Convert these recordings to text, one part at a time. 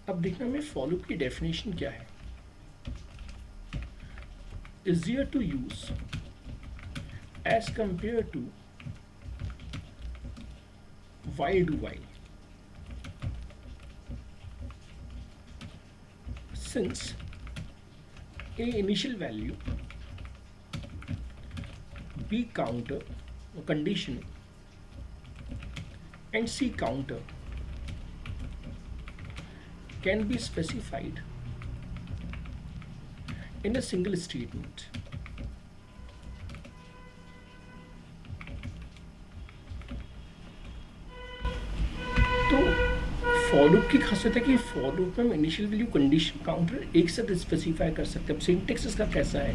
अब देखना हमें फॉर लूप की डेफिनेशन क्या है। Easier to use as compare to while do while, since a initial value, b counter condition and c counter can be specified in a single statement. तो for loop की खासियत है कि for loop में हम initial value condition counter एक साथ specify कर सकते हैं। अब सिंटेक्स इसका कैसा है,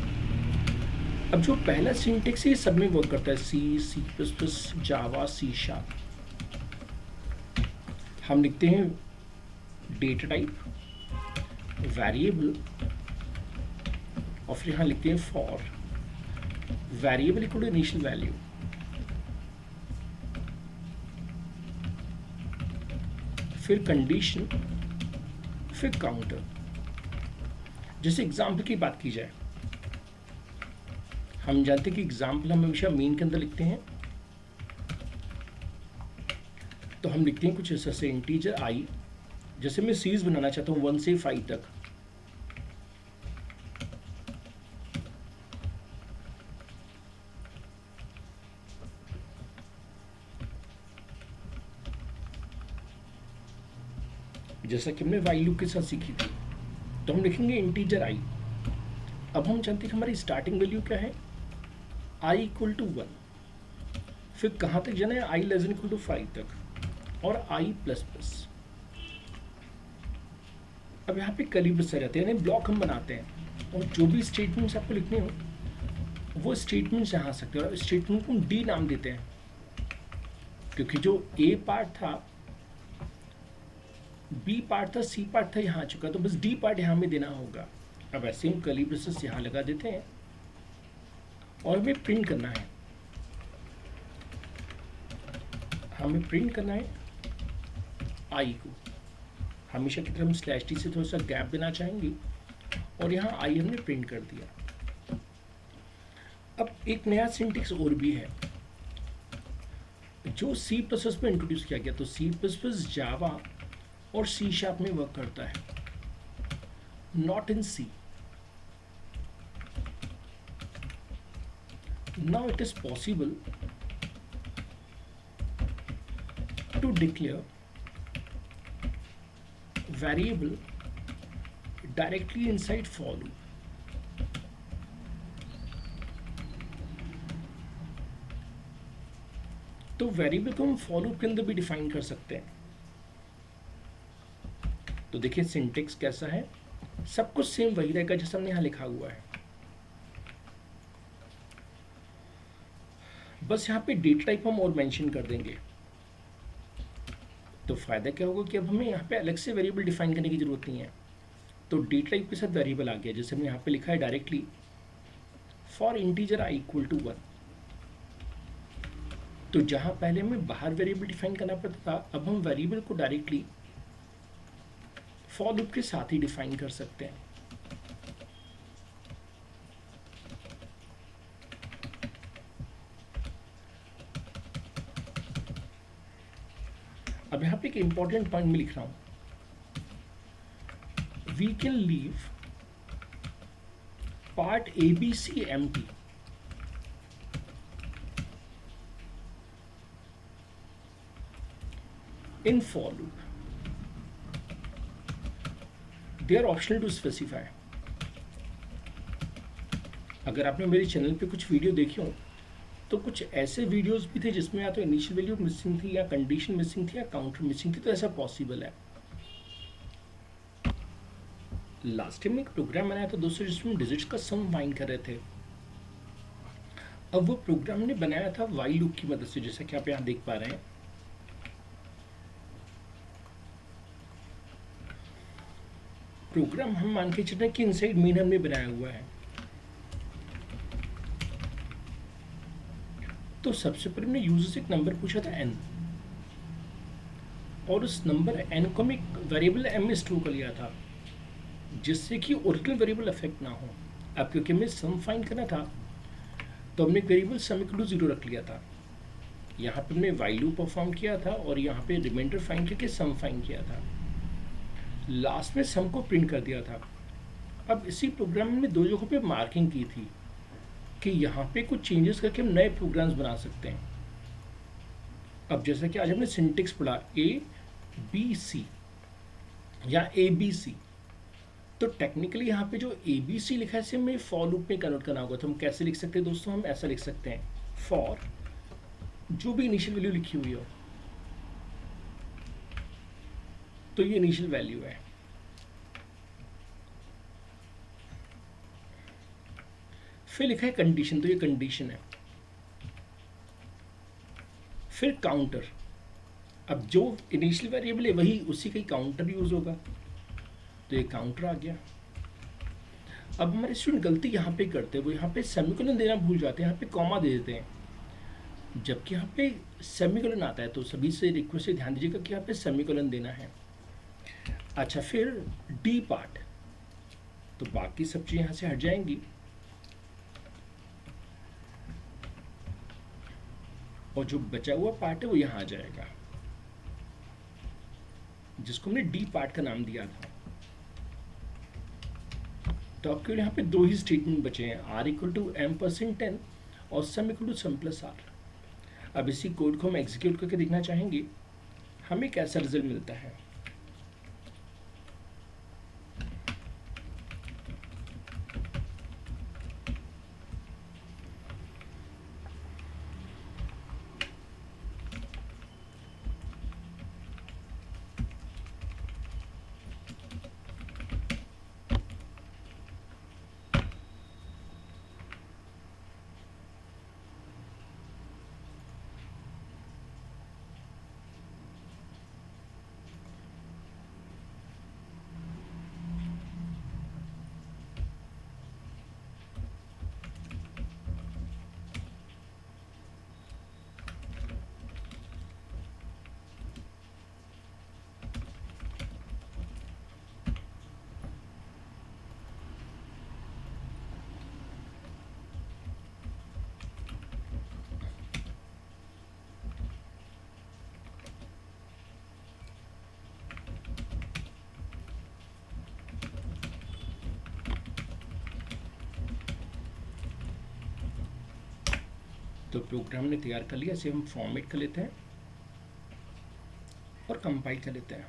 अब जो पहला सिंटेक्स है ये सब में वर्क करता है, सी प्लस प्लस, जावा, सी शार्प। हम लिखते हैं डेटा टाइप, वेरिएबल, और फिर यहाँ लिखते हैं for variable equal to initial value, फिर कंडीशन, फिर काउंटर। जैसे एग्जाम्पल की बात की जाए, हम जानते हैं कि एग्जाम्पल हम हमेशा मेन के अंदर लिखते हैं। तो हम लिखते हैं कुछ ऐसा इंटीजर आई, जैसे मैं सीरीज बनाना चाहता हूँ 1 से 5 तक, जैसा कि हमने वाइल लूप के साथ सीखी थी। तो हम लिखेंगे इंटीजर आई। अब हम जानते हैं कि हमारी स्टार्टिंग वैल्यू क्या है, आई इक्वल टू 1, फिर कहाँ तक जाना है, आई लेस देन इक्वल टू 5 तक, और आई प्लस प्लस। अब यहाँ पे कर्ली ब्रेस आ जाते हैं, यानी ब्लॉक हम बनाते हैं, और जो भी स्टेटमेंट्स आपको लिखने हो वो स्टेटमेंट्स यहाँ आ सकते हैं, और स्टेटमेंट को डी नाम देते हैं, क्योंकि जो ए पार्ट था, बी पार्ट था, सी पार्ट था, यहाँ आ चुका, तो बस डी पार्ट यहाँ में देना होगा। अब ऐसे हम कर्ली ब्रेसेस यहाँ लगा देते हैं, और हमें प्रिंट करना है, हमें प्रिंट करना है आई को। हमेशा की तरह हम स्लैश टी से थोड़ा सा गैप देना चाहेंगे, और यहाँ आई हमने प्रिंट कर दिया। अब एक नया सिंटेक्स और भी है जो सी प्लस प्लस में इंट्रोड्यूस किया गया। तो सी प्लस प्लस, जावा और सी शार्प में वर्क करता है, not in C. Now it is possible to declare variable directly inside for loop. तो वेरिएबल को हम फॉर लूप के अंदर भी डिफाइन कर सकते हैं। तो देखिए सिंटेक्स कैसा है, सब कुछ सेम वही रहेगा जैसा हमने यहाँ लिखा हुआ है, बस यहाँ पे डेटा टाइप हम और मेंशन कर देंगे। तो फायदा क्या होगा कि अब हमें यहाँ पे अलग से वेरिएबल डिफाइन करने की जरूरत नहीं है। तो डेटा टाइप के साथ वेरिएबल आ गया, जैसे हमने यहाँ पे लिखा है directly for integer i equal to 1। तो जहाँ पहले हमें बाहर वेरिएबल डिफाइन करना पड़ता था, अब हम वेरिएबल को डायरेक्टली फॉर लूप के साथ ही डिफाइन कर सकते हैं। अब यहाँ पे एक इंपॉर्टेंट पॉइंट में लिख रहा हूं, we can leave part A B C empty in for loop, they are optional to specify. अगर आपने मेरे चैनल पे कुछ वीडियो देखे हो तो कुछ ऐसे वीडियोस भी थे जिसमें या तो इनिशियल वैल्यू मिसिंग थी, या कंडीशन मिसिंग थी, या काउंटर मिसिंग थी। तो ऐसा पॉसिबल है। लास्ट टाइम एक प्रोग्राम बनाया था दोस्तों जिसमें डिजिट्स का सम फाइंड कर रहे थे। अब वो प्रोग्राम ने बनाया था वाइल लूप की मदद से, जैसा कि आप यहाँ देख पा रहे हैं। प्रोग्राम हम मान के चल रहे हैं कि इनसाइड मेन हमने बनाया हुआ है। तो सबसे पहले हमने यूजर से एक नंबर पूछा था n, और उस नंबर n को मैं वेरिएबल m में स्टोर कर लिया था, जिससे कि ओरिजिनल वेरिएबल अफेक्ट ना हो। अब क्योंकि हमें सम फाइंड करना था, तो हमने एक वेरिएबल सम इक्वल टू 0 रख लिया था। यहाँ पे हमने वाइल लूप परफॉर्म किया था और यहाँ पे रिमाइंडर फाइंड करके सम फाइंड किया था। लास्ट में सम को प्रिंट कर दिया था। अब इसी प्रोग्राम में दो जगहों पे मार्किंग की थी कि यहाँ पे कुछ चेंजेस करके हम नए प्रोग्राम्स बना सकते हैं। अब जैसा कि आज हमने सिंटेक्स पढ़ा ABC या ABC, तो टेक्निकली यहाँ पे जो ABC लिखा है इसे हमें फॉर लूप में कन्वर्ट करना होगा। तो हम कैसे लिख सकते हैं दोस्तों? हम ऐसा लिख सकते हैं, फॉर जो भी इनिशियल वैल्यू लिखी हुई हो, तो ये इनिशियल वैल्यू है। फिर लिखा है कंडीशन, तो ये कंडीशन है। फिर काउंटर, अब जो इनिशियल वेरिएबल है वही उसी का काउंटर यूज होगा, तो ये काउंटर आ गया। अब हमारे स्टूडेंट गलती यहाँ पे करते हैं, वो यहाँ पे सेमीकोलन देना भूल जाते हैं, यहाँ पे कॉमा दे देते हैं, जबकि यहाँ पे सेमीकोलन आता है। तो सभी से रिक्वेस्ट से ध्यान दीजिएगा कि यहाँ पे सेमीकोलन देना है। अच्छा, फिर डी पार्ट, तो बाकी सब चीज़ें यहाँ से हट जाएंगी और जो बचा हुआ पार्ट है वो यहाँ आ जाएगा, जिसको हमने डी पार्ट का नाम दिया था। तो आपके यहाँ पे दो ही स्टेटमेंट बचे हैं, r equal to m% n और sum equal to sum plus r। अब इसी कोड को हम एग्जीक्यूट करके देखना चाहेंगे हमें कैसा रिजल्ट मिलता है। तो प्रोग्राम ने तैयार कर लिया, इसे हम फॉर्मेट कर लेते हैं और कंपाइल कर लेते हैं।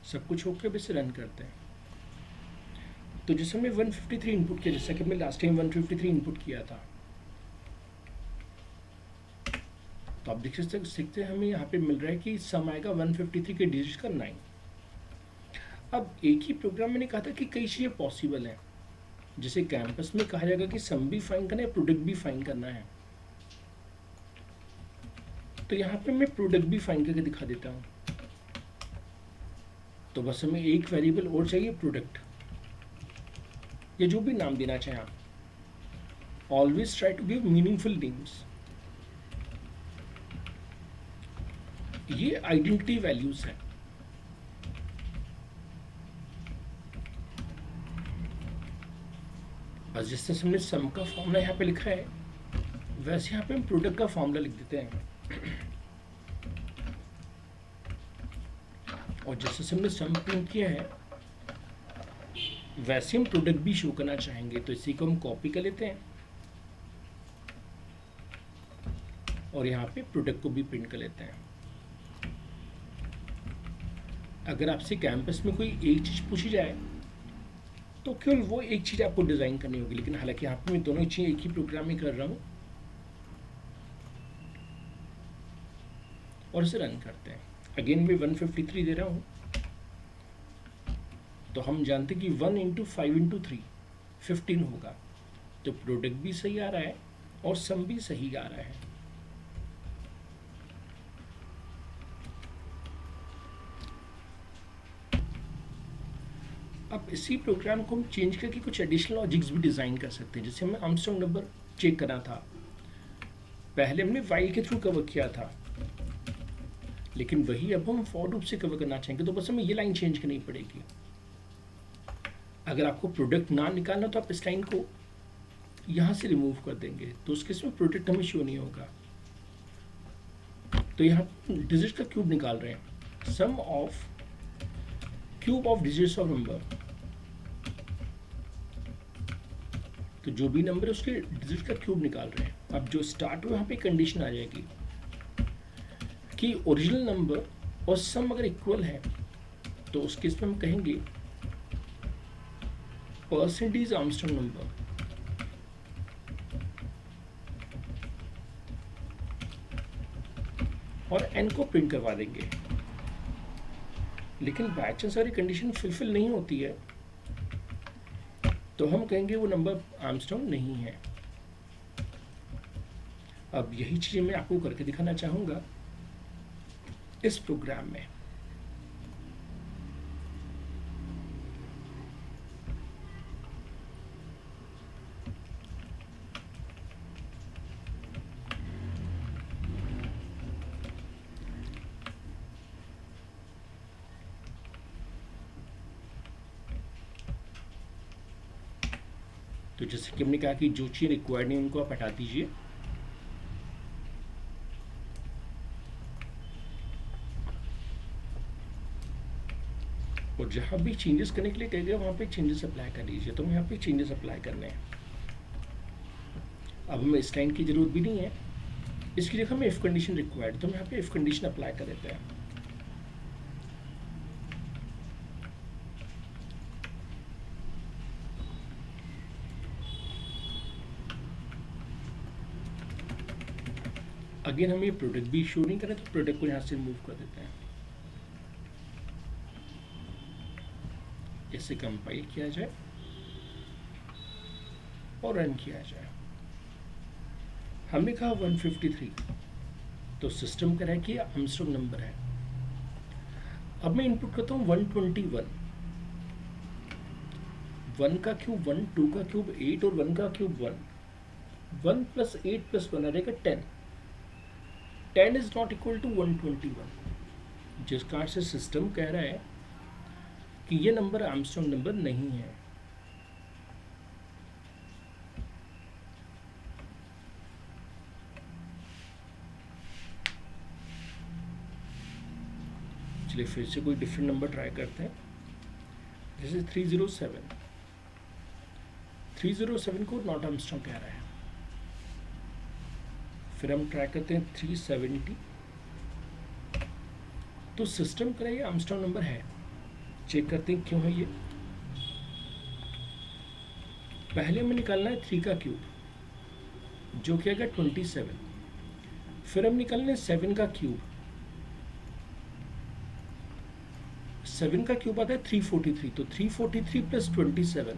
सब कुछ होकर अब इसे रन करते हैं। तो जैसे हमने 153 इनपुट किया, जैसा कि हमने लास्ट टाइम 153 इनपुट किया था, तो आप देख सकते हैं हमें यहाँ पे मिल रहा है कि सम आएगा 153 के डिजिट का 9। अब एक ही प्रोग्राम मैंने कहा था कि कई चीज़ें पॉसिबल हैं, जैसे कैंपस में कहा जाएगा कि सम भी फाइंड करना है, प्रोडक्ट भी फाइंड करना है। तो यहाँ पे मैं प्रोडक्ट भी फाइंड करके दिखा देता हूँ। तो बस हमें एक वेरिएबल और चाहिए, प्रोडक्ट, या जो भी नाम देना चाहें आप। Always try to give meaningful names. ये आइडेंटिटी वैल्यूज है। बस जिस तरह से हमने सम का फॉर्मूला यहाँ पे लिखा है, वैसे यहाँ पे हम प्रोडक्ट का फॉर्मूला लिख देते हैं। और जैसे से हमने सम प्रिंट किया है, वैसे हम प्रोडक्ट भी शो करना चाहेंगे। तो इसी को हम कॉपी कर लेते हैं और यहाँ पे प्रोडक्ट को भी प्रिंट कर लेते हैं। अगर आपसे कैंपस में कोई एक चीज़ पूछी जाए तो केवल वो एक चीज़ आपको डिज़ाइन करनी होगी, लेकिन हालांकि यहाँ पे मैं दोनों चीज़ें एक ही प्रोग्राम में कर रहा हूँ और इसे रन करते हैं। अगेन मैं 153 दे रहा हूँ, तो हम जानते हैं कि 1 × 5 × 3 15 होगा। तो प्रोडक्ट भी सही आ रहा है और सम भी सही आ रहा है। अब इसी प्रोग्राम को हम चेंज करके कुछ एडिशनल लॉजिक्स भी डिज़ाइन कर सकते हैं। जैसे हमें आर्मस्ट्रॉन्ग नंबर चेक करना था, पहले हमने वाइल के थ्रू कवर किया था, लेकिन वही अब हम फॉर लूप से कवर करना चाहेंगे तो बस हमें ये लाइन चेंज करनी पड़ेगी। अगर आपको प्रोडक्ट ना निकालना तो आप इस लाइन को यहाँ से रिमूव कर देंगे, तो उस केस में प्रोडक्ट हमें शो नहीं होगा। तो यहाँ डिजिट का क्यूब निकाल रहे हैं, sum of cube of digits of number. तो जो भी नंबर है उसके डिजिट का क्यूब निकाल रहे हैं। अब जो स्टार्ट हुआ, यहाँ पे कंडीशन आ जाएगी कि ओरिजिनल नंबर और सम अगर इक्वल है तो उस केस में हम कहेंगे परसेंटेज आर्मस्ट्रांग नंबर। और एन को प्रिंट करवा देंगे। लेकिन बाय चांस सारी कंडीशन फुलफिल नहीं होती है तो हम कहेंगे वो नंबर आर्मस्ट्रांग नहीं है। अब यही चीजें मैं आपको करके दिखाना चाहूंगा इस प्रोग्राम में। तो जैसे कि हमने कहा कि जो चीज़ रिक्वायर्ड नहीं उनको आप हटा दीजिए। और जहाँ भी चेंजेस करने के लिए कह गया वहाँ पे चेंजेस अप्लाई कर लीजिए। तो हम यहाँ पे चेंजेस अप्लाई करने हैं। अब हमें इस लाइन की जरूरत भी नहीं है, इसकी जगह हमें इफ कंडीशन रिक्वायर्ड, तो हम यहाँ पे इफ कंडीशन अप्लाई कर देते हैं। अगेन हम ये प्रोडक्ट भी शो नहीं करें तो प्रोडक्ट को यहाँ से रिमूव कर देते हैं। इसे कंपाइल किया जाए और रन किया जाए। हमने कहा 153, तो सिस्टम कह रहा है कि आर्मस्ट्रांग नंबर है। अब मैं इनपुट करता हूँ 121। 1 का क्यूब 1, 2 का क्यूब 8 और 1 का क्यूब 1। 1 + 8 + 1 आ जाएगा 10। 10 इज नॉट इक्वल टू 121, जिस कारण से सिस्टम कह रहा है कि ये नंबर आर्मस्ट्रांग नंबर नहीं है। चलिए फिर से कोई डिफरेंट नंबर ट्राई करते हैं, जैसे 307। 307 को नॉट आर्मस्ट्रांग कह रहा है। फिर हम ट्राई करते हैं 370, तो सिस्टम कह रहा है ये आर्मस्ट्रांग नंबर है। चेक करते हैं क्यों है ये। पहले हमें निकालना है 3 का क्यूब जो कि आएगा 27। फिर हम निकालना है 7 का क्यूब। 7 का क्यूब आता है 343, तो 343 + 27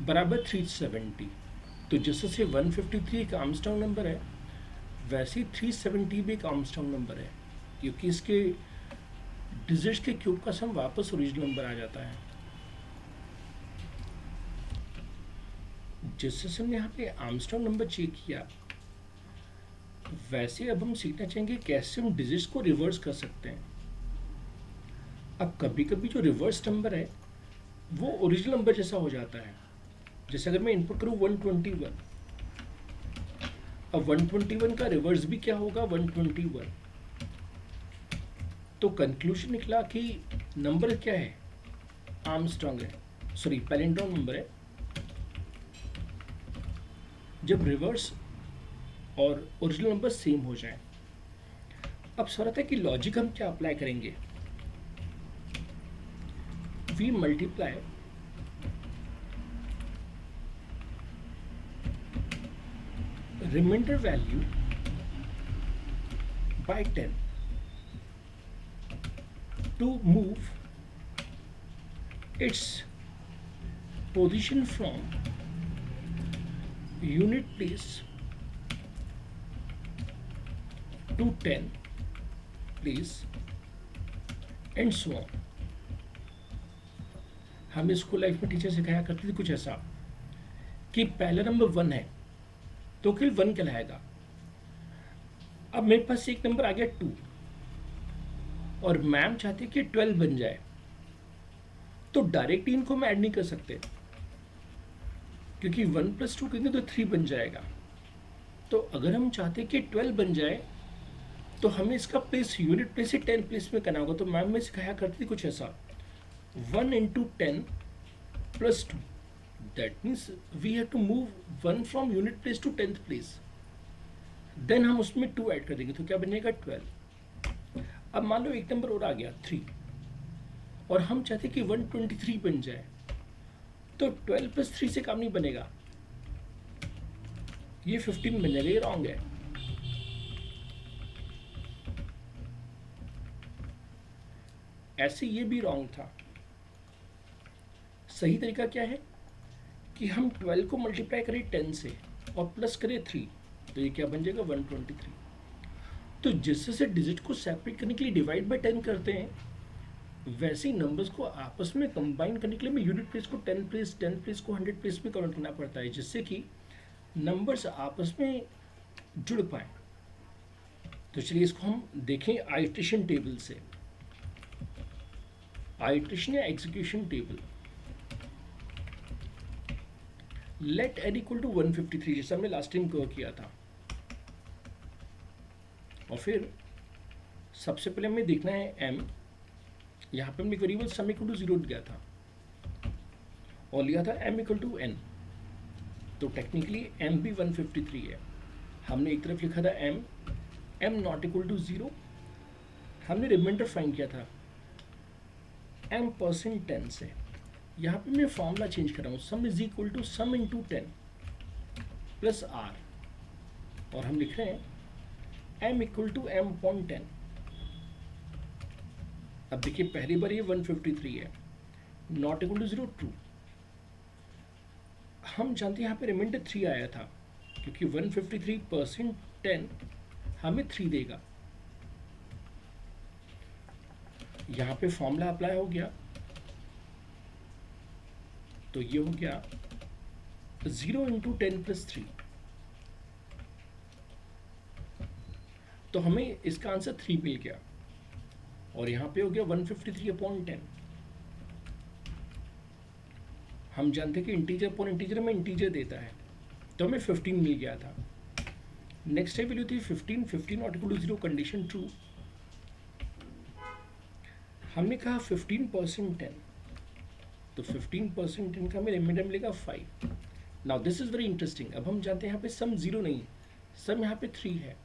बराबर 370। तो जैसे से 153 एक आर्मस्ट्रांग नंबर है, वैसे ही 370 भी एक आर्मस्ट्रांग नंबर है, क्योंकि इसके डिजिट्स के क्यूब का सम वापस ओरिजिनल नंबर आ जाता है। जैसे से हमने यहाँ पे आर्मस्ट्रांग नंबर चेक किया, वैसे अब हम सीखना चाहेंगे कैसे हम डिजिट्स को रिवर्स कर सकते हैं। अब कभी कभी जो रिवर्स नंबर है वो ओरिजिनल नंबर जैसा हो जाता है। जैसे अगर मैं इनपुट करूँ 121, अब 121 का रिवर्स भी क्या होगा 121। तो कंक्लूजन निकला कि नंबर क्या है, आर्मस्ट्रांग है, सॉरी पैलिंड्रोम नंबर है। जब रिवर्स और ओरिजिनल नंबर सेम हो जाए। अब सवाल है कि लॉजिक हम क्या अप्लाई करेंगे। We multiply remainder value by 10 to move its position from unit place to 10 place and so on। हम स्कूल लाइफ में टीचर सिखाया करते थे कुछ ऐसा कि पहला नंबर 1 है तो केवल 1 कहलाएगा, अब मेरे पास एक नंबर आ गया 2 और मैम चाहती है कि 12 बन जाए, तो डायरेक्ट इनको हम ऐड नहीं कर सकते क्योंकि 1 + 2 करेंगे तो 3 बन जाएगा। तो अगर हम चाहते कि 12 बन जाए तो हमें इसका प्लेस यूनिट प्लेस से 10 प्लेस में करना होगा। तो मैम में सिखाया करती थी कुछ ऐसा, 1 × 10 + 2, that means we have to move 1 from unit place to 10th place, then हम उसमें 2 ऐड कर देंगे तो क्या बनेगा 12। अब मान लो एक नंबर और आ गया 3 और हम चाहते कि 123 बन जाए, तो 12 + 3 से काम नहीं बनेगा, ये 15 बन जाएगा, ये रॉन्ग है। ऐसे ये भी रॉन्ग था। सही तरीका क्या है कि हम 12 को मल्टीप्लाई करें 10 से और प्लस करें 3, तो ये क्या बन जाएगा 123। तो जिससे से डिजिट को सेपरेट करने के लिए डिवाइड बाय 10 करते हैं, वैसे ही नंबर्स को आपस में कंबाइन करने के लिए हमें यूनिट प्लेस को 10 प्लेस, 10 प्लेस को 100 प्लेस में कन्वर्ट करना पड़ता है, जिससे कि नंबर्स आपस में जुड़ पाए। तो चलिए इसको हम देखें आइट्रेशन टेबल से। आइट्रेशन या एग्जीक्यूशन टेबल, लेट n = 153 जैसा हमने लास्ट टाइम कवर किया था। और फिर सबसे पहले हमें देखना है m, यहाँ पे हमने वेरिएबल सम = 0 दिया था और लिया था m = n, तो टेक्निकली m भी 153 है। हमने एक तरफ लिखा था m ≠ 0, हमने रिमाइंडर फाइंड किया था m% से। यहाँ पे मैं फॉर्मूला चेंज कर रहा हूँ, सम = सम × 10 + r, और हम लिख रहे हैं m = m/10। अब देखिए पहली बार ये 153 है, नॉट इक्वल टू 0 ट्रू। हम जानते हैं यहाँ पे रिमाइंडर 3 आया था क्योंकि 153% 10 हमें 3 देगा। यहाँ पे फॉर्मूला अप्लाई हो गया, तो ये हो गया 0 × 10 + 3, तो हमें इसका आंसर 3 मिल गया। और यहाँ पे हो गया 153/10। हम जानते हैं कि इंटीजर अपॉन इंटीजर में इंटीजर देता है, तो हमें 15 मिल गया था। नेक्स्ट है वैल्यू थी 15, 15 not equal to 0, condition true. हमने कहा 15% 10, तो 15% 10 का हमें रिमाइंडर मिलेगा 5। Now this is very interesting. अब हम जानते हैं यहाँ पे सम 0 नहीं है, सम यहाँ पे 3 है।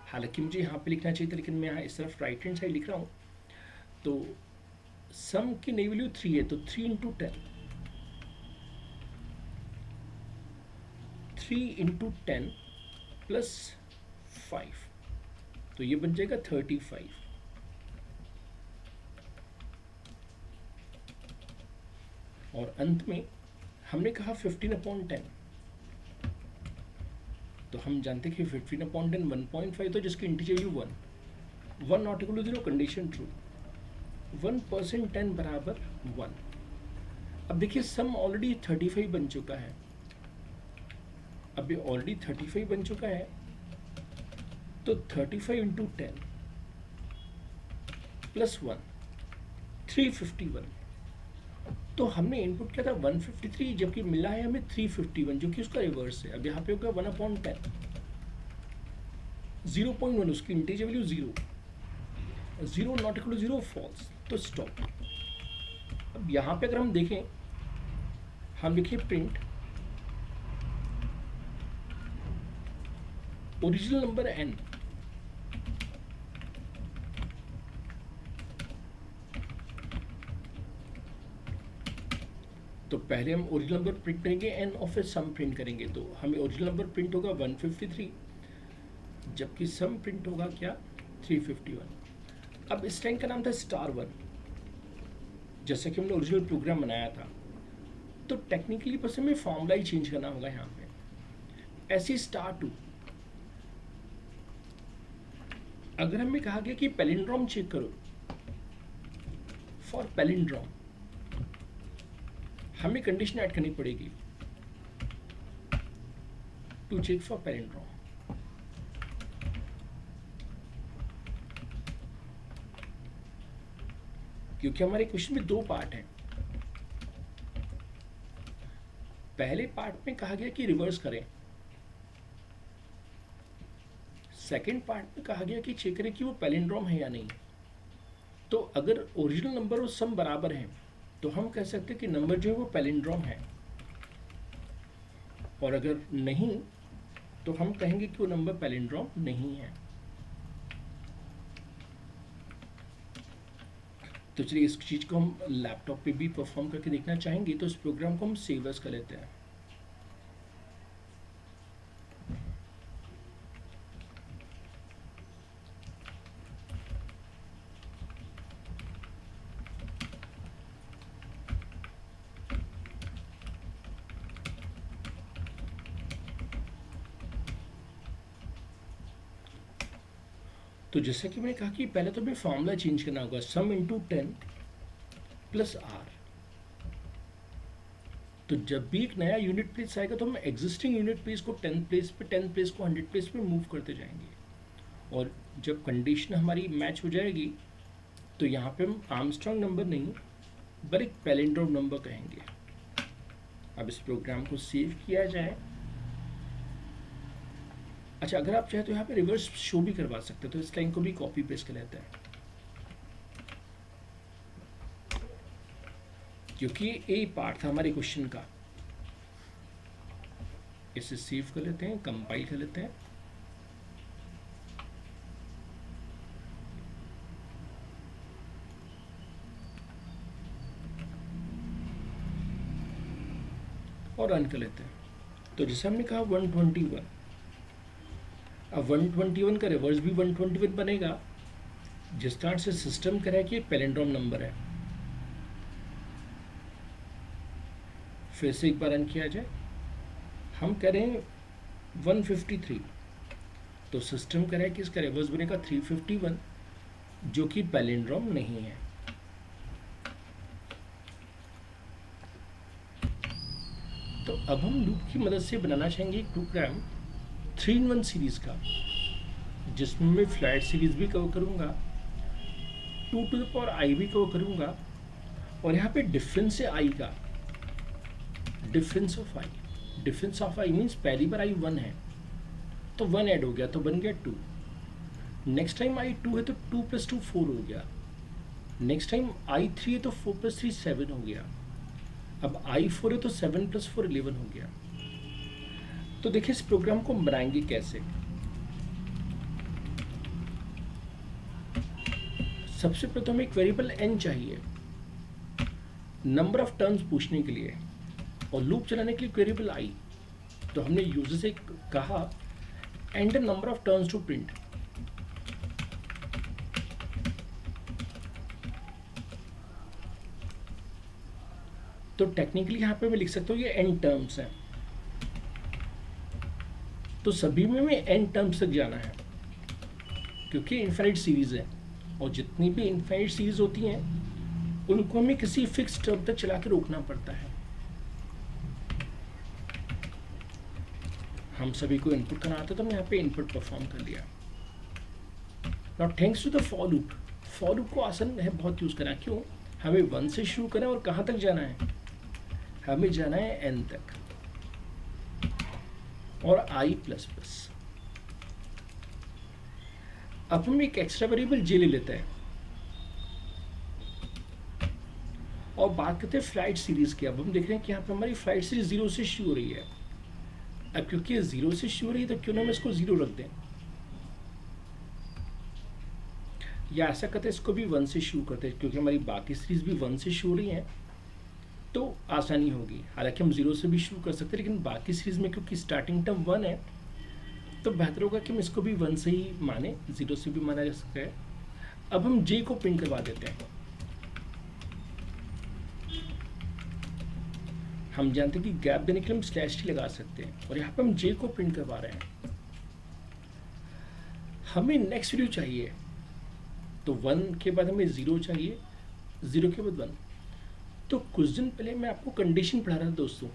हालांकि मुझे यहाँ पे लिखना चाहिए था, लेकिन मैं यहाँ इस तरफ राइट हैंड साइड लिख रहा हूँ। तो सम की नई वैल्यू 3 है, तो 3 × 10, 3 × 10 + 5, तो ये बन जाएगा 35। और अंत में हमने कहा 15/10, तो हम जानते हैं कि 15/10 1.5, तो जिसकी integer value 1 not equal to 0, condition true. 1% 10 बराबर 1। अब देखिए सम ऑलरेडी 35 बन चुका है, अब ये ऑलरेडी 35 बन चुका है, तो 35 × 10 + 1, 351। तो हमने इनपुट किया था 153, जबकि मिला है हमें 351, जो कि उसका रिवर्स है। अब यहाँ पे होगा 1/10, 0.1 उसकी integer value 0, 0 not equal to 0 false, तो स्टॉप। अब यहाँ पे अगर हम देखें, हम लिखे प्रिंट ओरिजिनल नंबर n, तो पहले हम ओरिजिनल नंबर प्रिंट करेंगे n और फिर सम प्रिंट करेंगे। तो हमें ओरिजिनल नंबर प्रिंट होगा 153, जबकि सम प्रिंट होगा क्या 351। अब इस लाइन का नाम था *1, जैसे कि हमने ओरिजिनल प्रोग्राम बनाया था। तो टेक्निकली बस हमें फॉर्मूला ही चेंज करना होगा यहाँ पे। ऐसे *2, अगर हमें कहा गया कि पैलिंड्रोम चेक करो, फॉर पैलिंड्रोम हमें कंडीशन ऐड करनी पड़ेगी टू चेक फॉर पैलिंड्रोम। क्योंकि हमारे क्वेश्चन में दो पार्ट हैं। पहले पार्ट में कहा गया कि रिवर्स करें, सेकंड पार्ट में कहा गया कि चेक करें कि वो पैलिंड्रोम है या नहीं। तो अगर ओरिजिनल नंबर और सम बराबर हैं तो हम कह सकते हैं कि नंबर जो है वो पैलिंड्रोम है, और अगर नहीं तो हम कहेंगे कि वो नंबर पैलिंड्रोम नहीं है। तो चलिए इस चीज़ को हम लैपटॉप पे भी परफॉर्म करके देखना चाहेंगे, तो इस प्रोग्राम को हम सेव एज कर लेते हैं। तो जैसे कि मैंने कहा कि पहले तो हमें फॉर्मूला चेंज करना होगा, सम इंटू 10 प्लस आर। तो जब भी एक नया यूनिट प्लेस आएगा तो हम एग्जिस्टिंग यूनिट प्लेस को 10 प्लेस पे, 10 प्लेस को 100 प्लेस पे मूव करते जाएंगे, और जब कंडीशन हमारी मैच हो जाएगी तो यहाँ पे हम आर्मस्ट्रॉन्ग नंबर नहीं बल्कि एक पैलिंड्रोम नंबर कहेंगे। अब इस प्रोग्राम को सेव किया जाए। अच्छा, अगर आप चाहे तो यहाँ पे रिवर्स शो भी करवा सकते हैं, तो इस लाइन को भी कॉपी पेस्ट कर लेते हैं, क्योंकि ये पार्ट था हमारे क्वेश्चन का। इसे सेव कर लेते हैं, कंपाइल कर लेते हैं। और रन कर लेते हैं। तो जैसे हमने कहा 121, अब 121 का रिवर्स भी 121 बनेगा, जिस कारण से सिस्टम कह रहा है कि पैलिंड्रोम नंबर है। फिर से एक बार रन किया जाए। हम कह रहे हैं 153, तो सिस्टम कह रहा है कि इसका रिवर्स बनेगा 351, जो कि पैलिंड्रोम नहीं है। तो अब हम लूप की मदद से बनाना चाहेंगे एक प्रोग्राम 3-in-1 सीरीज का, जिसमें मैं फ्लैट सीरीज भी कवर करूंगा, 2 to the power i भी कवर करूंगा, और यहाँ पे डिफरेंस है i का, difference of i। Difference of i means पहली बार i 1 है तो 1 ऐड हो गया तो बन गया 2। नेक्स्ट टाइम i 2 है तो 2 + 2 4 हो गया। नेक्स्ट टाइम i 3 है तो 4 + 3 7 हो गया। अब i 4 है तो 7 + 4 11 हो गया। तो देखिए इस प्रोग्राम को हम बनाएंगे कैसे। सबसे पहले तो हमें एक वेरिएबल n चाहिए नंबर ऑफ टर्न्स पूछने के लिए, और लूप चलाने के लिए वेरिएबल i। तो हमने यूजर से कहा and number of turns to print. तो टेक्निकली यहाँ पे मैं लिख सकता हूँ ये n टर्म्स हैं, तो सभी में हमें n टर्म्स तक जाना है, क्योंकि इनफाइनाइट सीरीज है, और जितनी भी इनफाइनाइट सीरीज होती हैं उनको हमें किसी फिक्स टर्म तक चला के रोकना पड़ता है। हम सभी को इनपुट करना आता है, तो हमने यहाँ पे इनपुट परफॉर्म कर लिया। Now thanks to the for loop. For loop को आसान है बहुत यूज़ करना। क्यों? हमें 1 से शुरू करना है और कहाँ तक जाना है? हमें जाना है n तक, और i++। अब हम एक एक्स्ट्रा वेरिएबल j ले लेते हैं और बात करते हैं फ्लाइट सीरीज की। अब हम देख रहे हैं कि यहाँ पे हमारी फ्लाइट सीरीज 0 से शुरू हो रही है। अब क्योंकि ये 0 से शुरू हो रही है तो क्यों ना हम इसको 0 रख दें, या ऐसा करते हैं इसको भी 1 से शुरू करते हैं, क्योंकि हमारी बाकी सीरीज भी 1 से शुरू हो रही हैं तो आसानी होगी। हालांकि हम 0 से भी शुरू कर सकते हैं, लेकिन बाकी सीरीज में क्योंकि स्टार्टिंग टर्म 1 है तो बेहतर होगा कि हम इसको भी 1 से ही माने, 0 से भी माना जा सकता है। अब हम j को प्रिंट करवा देते हैं। हम जानते हैं कि गैप देने के लिए हम /t लगा सकते हैं, और यहाँ पे हम j को प्रिंट करवा रहे हैं। हमें नेक्स्ट वैल्यू चाहिए, तो 1 के बाद हमें 0 चाहिए, 0 के बाद 1। तो कुछ दिन पहले मैं आपको कंडीशन पढ़ा रहा था दोस्तों,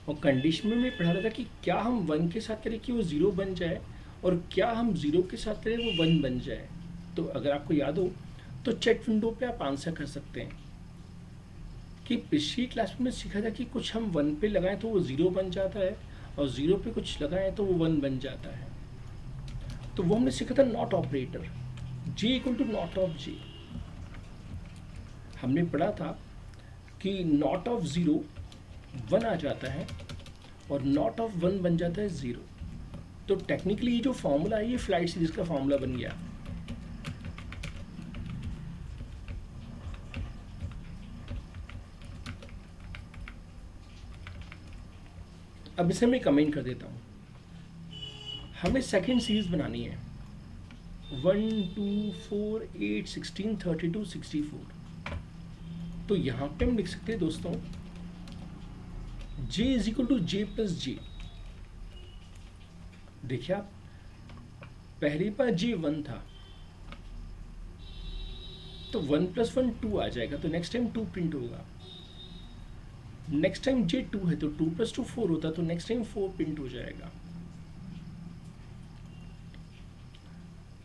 और कंडीशन में मैं पढ़ा रहा था कि क्या हम 1 के साथ करें कि वो 0 बन जाए, और क्या हम 0 के साथ करें वो 1 बन जाए। तो अगर आपको याद हो तो चैट विंडो पे आप आंसर कर सकते हैं कि पिछली क्लास में हमने सीखा था कि कुछ हम 1 पे लगाएं तो वो 0 बन जाता है, और 0 पे कुछ लगाएं तो वो 1 बन जाता है। तो वो हमने सीखा था not operator, j equal to not of j। हमने पढ़ा था कि नॉट ऑफ 0 1 आ जाता है और नॉट ऑफ 1 बन जाता है 0। तो टेक्निकली ये जो फॉर्मूला है ये फ्लाइट सीरीज का फॉर्मूला बन गया। अब इसे मैं कमेंट कर देता हूँ। हमें सेकंड सीरीज बनानी है 1 2 4 8 16 32 64। तो यहाँ पे हम लिख सकते हैं दोस्तों j is equal to J plus J. देखिए आप, पहली बार j 1 था तो 1 प्लस 1 2 आ जाएगा, तो नेक्स्ट टाइम 2 प्रिंट होगा। नेक्स्ट टाइम j 2 है तो 2 प्लस 2 4 होता, तो नेक्स्ट टाइम 4 प्रिंट हो जाएगा।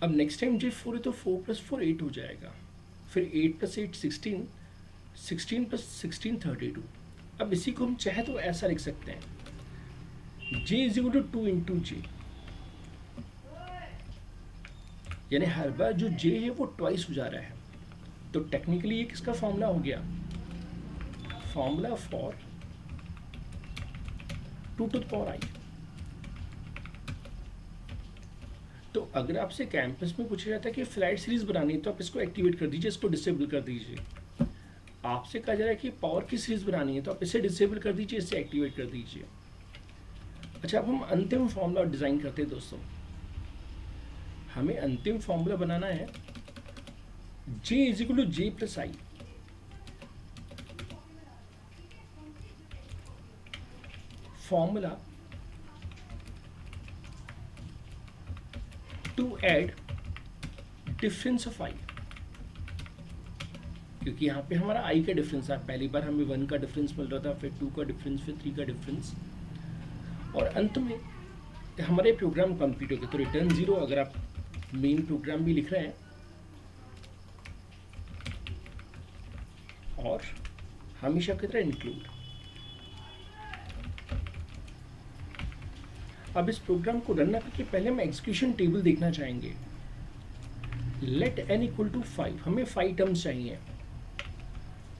अब नेक्स्ट टाइम j 4 है तो 4 प्लस 4 8 हो जाएगा। फिर 8 प्लस 8 16, 16 प्लस 16 32। अब इसी को हम चाहे तो ऐसा लिख सकते हैं j is equal to 2 into J, यानी हर बार जो j है वो ट्वाइस हो जा रहा है। तो टेक्निकली ये किसका फॉर्मूला हो गया? Formula for 2 to the power i। तो अगर आपसे कैंपस में पूछा जाता है कि फ्लाइट सीरीज बनानी है तो आप इसको एक्टिवेट कर दीजिए, इसको डिसेबल कर दीजिए। आपसे कहा जा रहा है कि पावर की सीरीज बनानी है तो आप इसे डिसेबल कर दीजिए, इसे एक्टिवेट कर दीजिए। अच्छा, अब हम अंतिम फॉर्मूला डिजाइन करते हैं दोस्तों। हमें अंतिम फॉर्मूला बनाना है j is equal to J plus i. Formula to add difference of i, क्योंकि यहाँ पे हमारा i का डिफरेंस है। पहली बार हमें 1 का डिफरेंस मिल रहा था, फिर 2 का डिफरेंस, फिर 3 का डिफरेंस, और अंत में हमारे प्रोग्राम कंप्लीट हो गया। तो रिटर्न 0 अगर आप मेन प्रोग्राम भी लिख रहे हैं, और हमेशा की तरह इंक्लूड। अब इस प्रोग्राम को रन करके पहले हम एग्जीक्यूशन टेबल देखना चाहेंगे। लेट n इक्वल टू 5, हमें 5 टर्म्स चाहिए।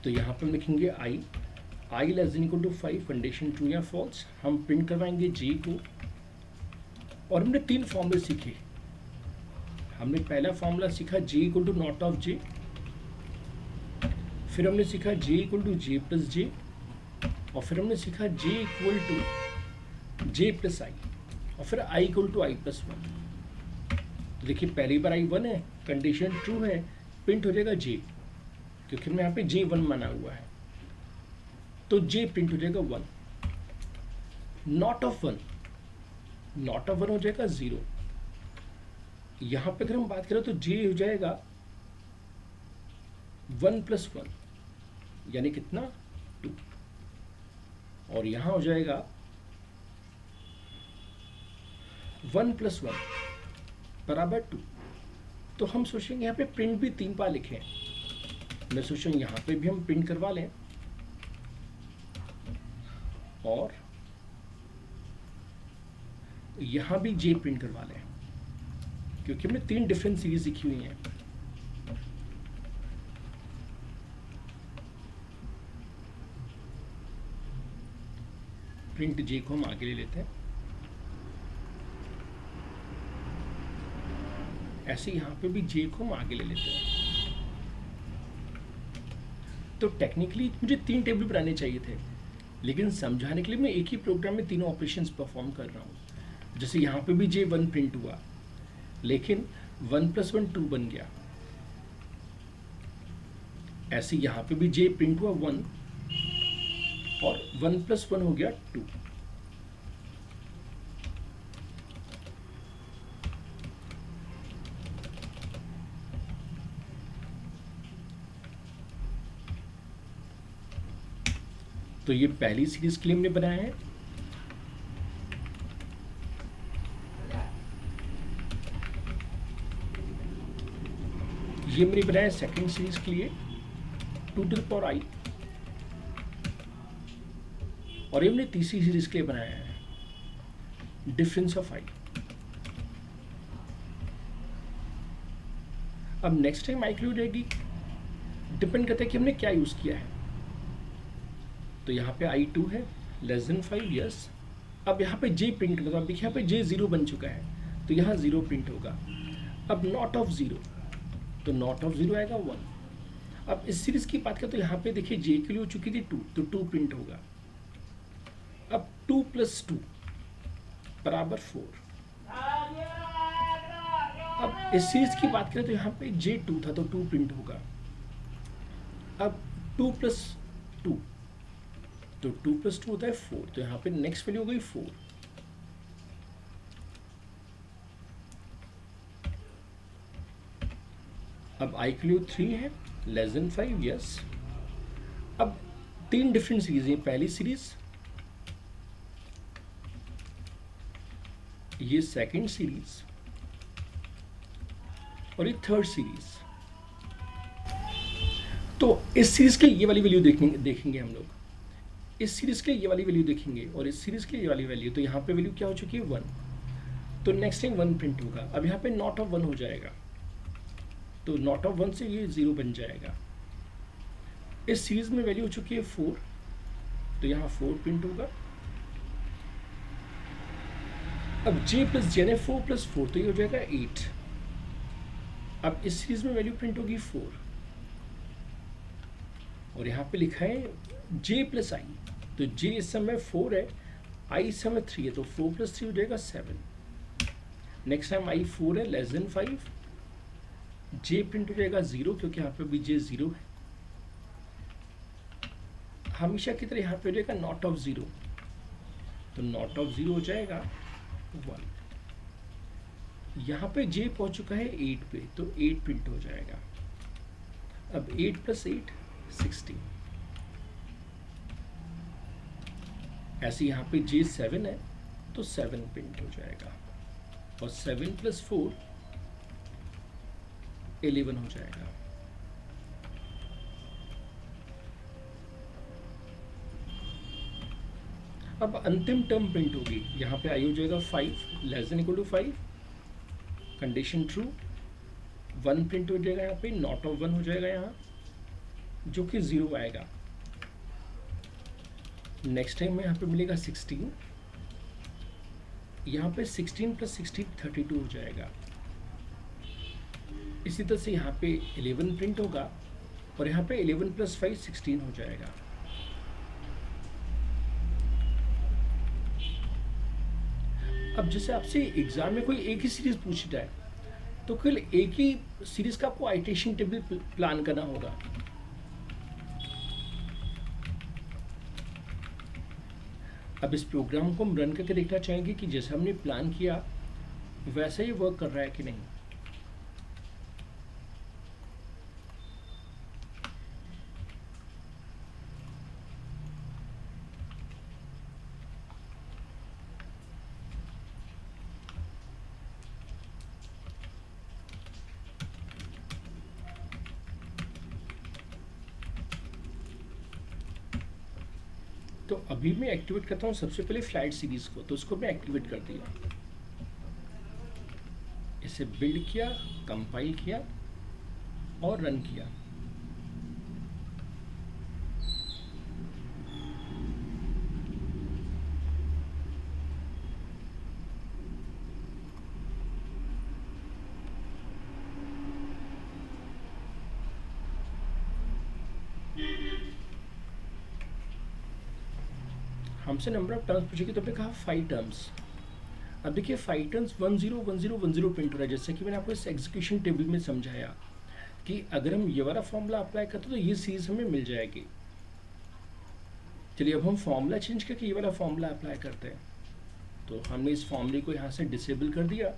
तो यहाँ पर हम लिखेंगे i less than equal to 5, condition true या फॉल्स। हम प्रिंट करवाएंगे j को, और हमने 3 फॉर्मूले सीखे। हमने पहला फॉर्मूला सीखा j equal to not of j, फिर हमने सीखा j equal to J plus J, और फिर हमने सीखा j equal to J plus I, और फिर i equal to I plus 1। देखिए पहली बार i 1 है, कंडीशन ट्रू है, प्रिंट हो जाएगा j, क्योंकि हमने यहाँ पे j 1 माना हुआ है, तो j प्रिंट हो जाएगा 1। नॉट ऑफ 1, नॉट ऑफ 1 हो जाएगा 0। यहाँ पे अगर हम बात करें तो j हो जाएगा 1 प्लस 1, यानी कितना 2, और यहाँ हो जाएगा 1 प्लस 1 बराबर 2। तो हम सोचेंगे यहाँ पे प्रिंट भी 3 बार लिखें। मैं सोचूँ यहाँ पे भी हम प्रिंट करवा लें, और यहाँ भी j प्रिंट करवा लें, क्योंकि हमने 3 डिफरेंट सीरीज लिखी हुई हैं। प्रिंट j को हम आगे ले लेते हैं, ऐसे यहाँ पे भी j को हम आगे ले लेते हैं। तो टेक्निकली मुझे 3 टेबल बनाने चाहिए थे, लेकिन समझाने के लिए मैं एक ही प्रोग्राम में तीनों ऑपरेशंस परफॉर्म कर रहा हूँ। जैसे यहाँ पे भी j 1 प्रिंट हुआ, लेकिन 1 प्लस 1 2 बन गया। ऐसे यहाँ पे भी j प्रिंट हुआ 1, और 1 प्लस 1 हो गया 2। तो ये पहली सीरीज के लिए हमने बनाया है। ये मैंने बनाया सेकेंड सीरीज के लिए 2⁻i, और ये मैंने तीसरी सीरीज के लिए बनाया है डिफरेंस ऑफ i। अब नेक्स्ट टाइम i की वैल्यू रहेगी, डिपेंड करता है कि हमने क्या यूज किया है। तो यहाँ पे i2 है <5 यस। अब यहाँ पे j प्रिंट करता हूँ, अब देखिए यहाँ पे j 0 बन चुका है तो यहाँ 0 प्रिंट होगा। अब नॉट ऑफ 0, तो नॉट ऑफ 0 आएगा 1। अब इस सीरीज की बात करें तो यहाँ पे देखिए j के लिए हो चुकी थी 2, तो 2 प्रिंट होगा। अब 2 + 2 = 4। अब इस सीरीज की बात करें तो यहाँ पे j2 था तो 2 प्रिंट होगा। अब 2 + 2, तो 2 + 2 होता है 4, तो यहाँ पे नेक्स्ट वैल्यू हो गई 4। अब i की वैल्यू 3 है <5 यस। अब 3 डिफरेंट सीरीज हैं, पहली सीरीज, ये सेकंड सीरीज, और ये थर्ड सीरीज। तो इस सीरीज के ये वाली वैल्यू देखेंगे हम लोग, इस सीरीज के ये वाली वैल्यू देखेंगे, और इस सीरीज के ये वाली वैल्यू। तो यहाँ पे वैल्यू क्या हो चुकी है 1, तो नेक्स्ट टाइम 1 प्रिंट होगा। अब यहाँ पे नॉट ऑफ 1 हो जाएगा, तो नॉट ऑफ 1 से ये 0 बन जाएगा। इस सीरीज में वैल्यू हो चुकी है 4, तो यहाँ 4 प्रिंट होगा। अब j + j ने 4 + 4, तो ये हो जाएगा 8। अब इस सीरीज में वैल्यू प्रिंट होगी 4, और यहाँ पे लिखा है j + i, तो j इस समय 4 है, i इस समय 3 है, तो 4 + 3 हो जाएगा 7। नेक्स्ट टाइम i 4 है <5, j प्रिंट हो जाएगा 0, क्योंकि यहाँ पे भी j 0 है। हमेशा की तरह यहाँ पे हो जाएगा नॉट ऑफ 0, तो नॉट ऑफ 0 हो जाएगा 1। यहाँ पे j पहुंच चुका है 8 पे, तो 8 प्रिंट हो जाएगा। अब 8 + 8 16। ऐसे यहाँ पे j 7 है, तो 7 प्रिंट हो जाएगा, और 7 + 4 11 हो जाएगा। अब अंतिम टर्म प्रिंट होगी, यहाँ पे आई हो जाएगा 5 <= 5, कंडीशन ट्रू, 1 प्रिंट हो जाएगा, यहाँ पे नॉट ऑफ 1 हो जाएगा यहाँ, जो कि 0 आएगा। नेक्स्ट टाइम में यहाँ पे मिलेगा 16, यहाँ पे 16 + 16 32 हो जाएगा। इसी तरह से यहाँ पे 11 प्रिंट होगा, और यहाँ पे 11 + 5 16 हो जाएगा। अब जैसे आपसे एग्जाम में कोई एक ही सीरीज पूछ जाए, तो केवल एक ही सीरीज का आपको आइटरेशन टेबल प्लान करना होगा। अब इस प्रोग्राम को हम रन करके देखना चाहेंगे कि जैसे हमने प्लान किया वैसा ही वर्क कर रहा है कि नहीं। तो अभी मैं एक्टिवेट करता हूँ सबसे पहले फ्लाइट सीरीज को, तो उसको मैं एक्टिवेट कर दिया, इसे बिल्ड किया, कंपाइल किया और रन किया। हमसे नंबर ऑफ टर्म्स पूछेगी, तो हमने कहा 5 टर्म्स। अब देखिए 5 टर्म्स 10 10 10 प्रिंट हो रहा है, जैसे कि मैंने आपको इस एग्जीक्यूशन टेबल में समझाया कि अगर हम ये वाला फॉर्मूला अप्लाई करते तो ये सीरीज हमें मिल जाएगी। चलिए अब हम फॉर्मूला चेंज करके ये वाला फॉर्मूला अप्लाई करते हैं। तो हमने इस फॉर्मूले को यहाँ से डिसेबल कर दिया,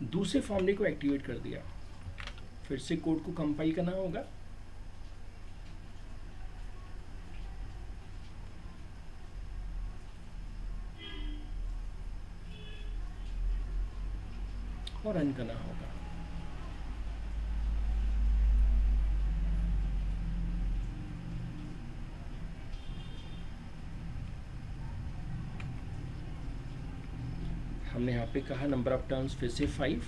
दूसरे फॉर्मूले को एक्टिवेट कर दिया, फिर से कोड को कंपाइल करना होगा, और रन करना होगा। पे कहा नंबर ऑफ टर्म्स फिर से 5,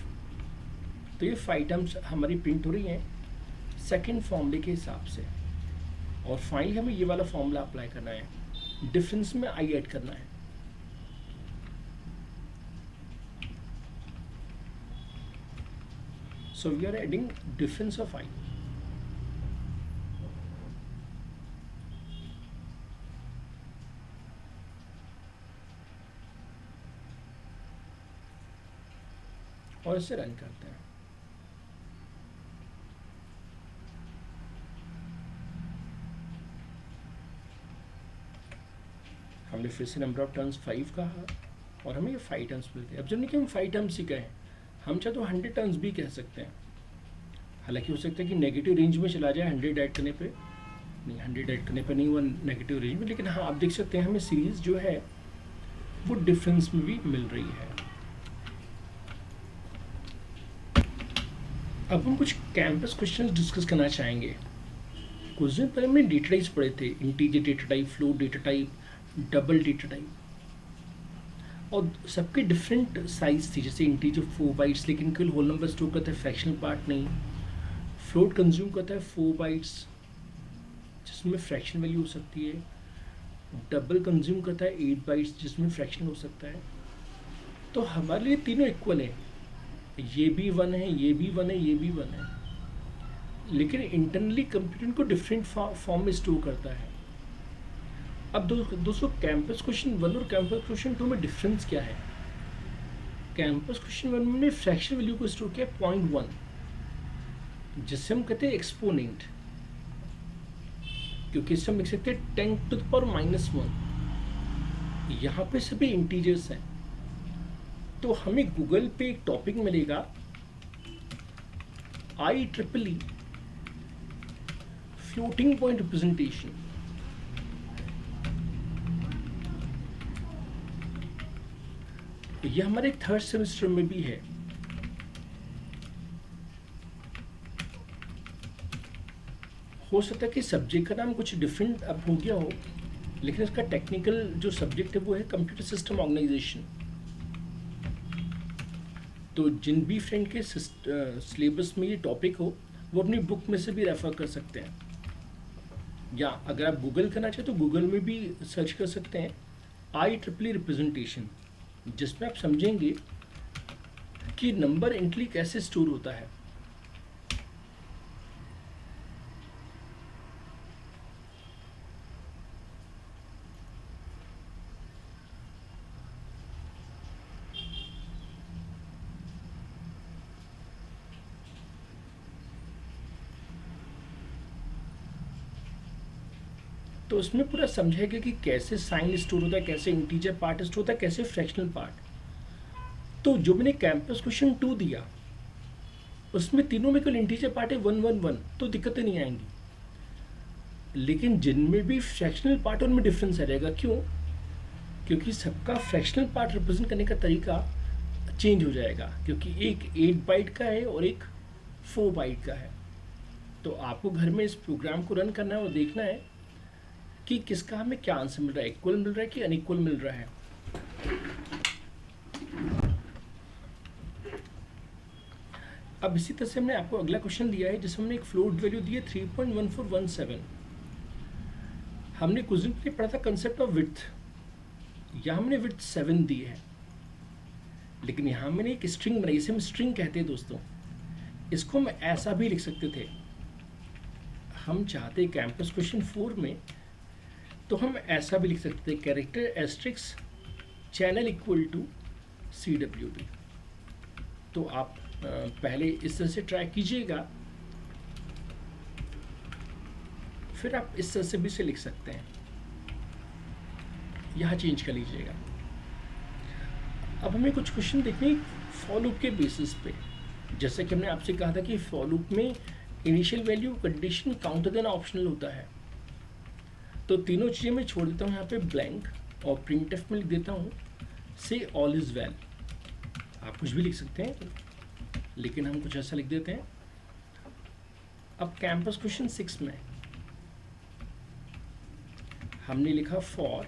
तो ये 5 टर्म्स हमारी प्रिंट हो रही हैं सेकेंड फॉर्मूले के हिसाब से। और फाइनली हमें ये वाला फॉर्मूला अप्लाई करना है, डिफरेंस में आई ऐड करना है। So we are adding difference of I. और इसे रन करते हैं। हमने फिर से नंबर ऑफ टर्म्स 5 कहा और हमें ये 5 टर्म्स मिलते हैं। अब जब कि हम 5 टर्म्स ही कहें, हम चाहे तो 100 टर्म्स भी कह सकते हैं। हालांकि हो सकता है कि नेगेटिव रेंज में चला जाए 100 ऐड करने पे, नहीं 100 ऐड करने पे नहीं हुआ नेगेटिव रेंज में, लेकिन हाँ आप देख सकते हैं हमें सीरीज जो है वो डिफरेंस में भी मिल रही है। अब हम कुछ कैंपस क्वेश्चन डिस्कस करना चाहेंगे। कुछ दिन पहले हमने डेटा टाइप्स पढ़े थे, integer data type, float data type, double data type, और सबके डिफरेंट साइज थी। जैसे इंटीजर 4 बाइट्स लेकिन केवल होल नंबर स्टोर करता है, फ्रैक्शनल पार्ट नहीं। फ्लोट कंज्यूम करता है 4 बाइट्स जिसमें फ्रैक्शन वैल्यू हो सकती है। डबल कंज्यूम करता है 8 बाइट्स जिसमें फ्रैक्शन हो सकता है। तो हमारे लिए तीनों इक्वल हैं, ये भी 1 है, ये भी 1 है, ये भी 1 है, लेकिन इंटरनली कंप्यूटर को डिफरेंट फॉर्म में स्टोर करता है। अब दोस्तों कैंपस क्वेश्चन 1 और कैंपस क्वेश्चन 2 में डिफरेंस क्या है? कैंपस क्वेश्चन 1 में फ्रैक्शन वैल्यू को स्टोर किया 0.1, जिससे हम कहते हैं एक्सपोनेंट, क्योंकि इससे हम लिख सकते हैं 10⁻⁻1। यहाँ पे सभी इंटीजर्स हैं। तो हमें गूगल पे एक टॉपिक मिलेगा IEEE फ्लोटिंग पॉइंट रिप्रेजेंटेशन। यह हमारे 3rd सेमेस्टर में भी है। हो सकता है कि सब्जेक्ट का नाम कुछ डिफरेंट अब हो गया हो, लेकिन इसका टेक्निकल जो सब्जेक्ट है वो है कंप्यूटर सिस्टम ऑर्गेनाइजेशन। तो जिन भी फ्रेंड के सिलेबस में ये टॉपिक हो वो अपनी बुक में से भी रेफर कर सकते हैं, या अगर आप गूगल करना चाहें तो गूगल में भी सर्च कर सकते हैं IEEE रिप्रेजेंटेशन, जिसमें आप समझेंगे कि नंबर इंटली कैसे स्टोर होता है। तो उसमें पूरा समझाएगा कि कैसे साइन स्टोर होता है, कैसे इंटीजर पार्ट स्टोर होता है, कैसे फ्रैक्शनल पार्ट। तो जो मैंने कैंपस क्वेश्चन 2 दिया उसमें तीनों में केवल इंटीजर पार्ट है 1 1 1, तो दिक्कतें नहीं आएंगी। लेकिन जिनमें भी फ्रैक्शनल पार्ट उनमें डिफरेंस आ जाएगा। क्यों? क्योंकि सबका फ्रैक्शनल पार्ट रिप्रेजेंट करने का तरीका चेंज हो जाएगा, क्योंकि एक 8 बाइट का है और एक 4 बाइट का है। तो आपको घर में इस प्रोग्राम को रन करना है और देखना है कि किसका हमें क्या आंसर मिल रहा है, इक्वल मिल रहा है कि अनइक्वल मिल रहा है। अब इसी तरह से हमने आपको अगला क्वेश्चन दिया है जिसमें हमने एक फ्लोट वैल्यू दी है 3.1417। हमने कुछ दिन पहले पढ़ा था कंसेप्ट ऑफ विड्थ, यहाँ हमने विड्थ 7 दी है, लेकिन यहाँ मैंने एक स्ट्रिंग बनाई, इसे हम स्ट्रिंग कहते हैं दोस्तों। इसको हम ऐसा भी लिख सकते थे, हम चाहते कैंपस क्वेश्चन 4 में तो हम ऐसा भी लिख सकते थे, character asterisk channel equal to CWB। तो आप पहले इस तरह से ट्राई कीजिएगा, फिर आप इस तरह से भी से लिख सकते हैं, यहाँ चेंज कर लीजिएगा। अब हमें कुछ क्वेश्चन देखने फॉर लूप के बेसिस पे। जैसे कि हमने आपसे कहा था कि फॉर लूप में इनिशियल वैल्यू, कंडीशन, काउंटर देना ऑप्शनल होता है। तो तीनों चीज़ें मैं छोड़ देता हूँ यहाँ पे ब्लैंक, और प्रिंटफ में लिख देता हूँ से ऑल इज वेल। आप कुछ भी लिख सकते हैं, लेकिन हम कुछ ऐसा लिख देते हैं। अब कैंपस क्वेश्चन 6 में हमने लिखा for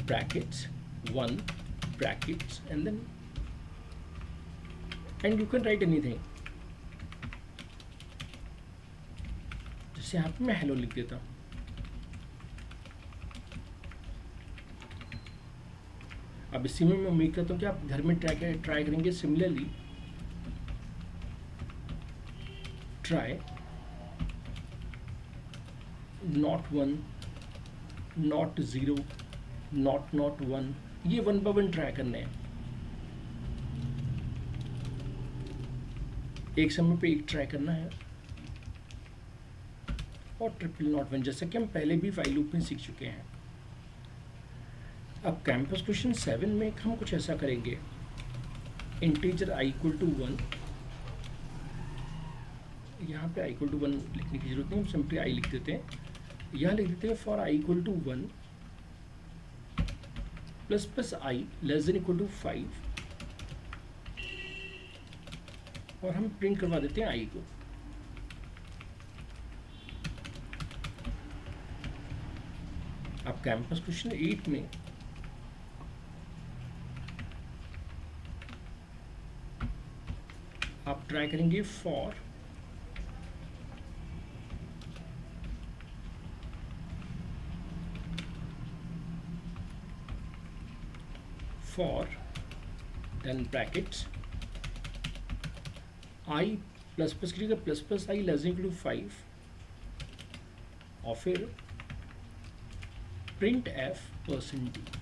brackets 1 brackets and then and you can write anything. जैसे यहाँ पे मैं हेलो लिख देता हूँ. अब इसी में मैं उम्मीद करता हूँ कि आप घर में ट्राई करेंगे. Similarly try not 1, not 0, not 1, ये 1 बाय 1 ट्राई करने हैं. एक समय पे एक ट्राई करना है. और ट्रिपल नॉट 1 जैसा कि हम पहले भी वाइल लूप में सीख चुके हैं. अब कैंपस क्वेश्चन 7 में हम कुछ ऐसा करेंगे. इंटीजर i इक्वल टू 1, यहाँ पे i इक्वल टू 1 लिखने की जरूरत नहीं, हम सिंपली i लिख देते हैं. यहाँ लिख देते हैं for i equal to 1 plus plus i less than equal to 5 और हम प्रिंट करवा देते हैं i को. अब कैंपस क्वेश्चन 8 में आप ट्राई करेंगे for then brackets i plus plus की जगह plus plus i less than equal to 5 और फिर प्रिंट f %d.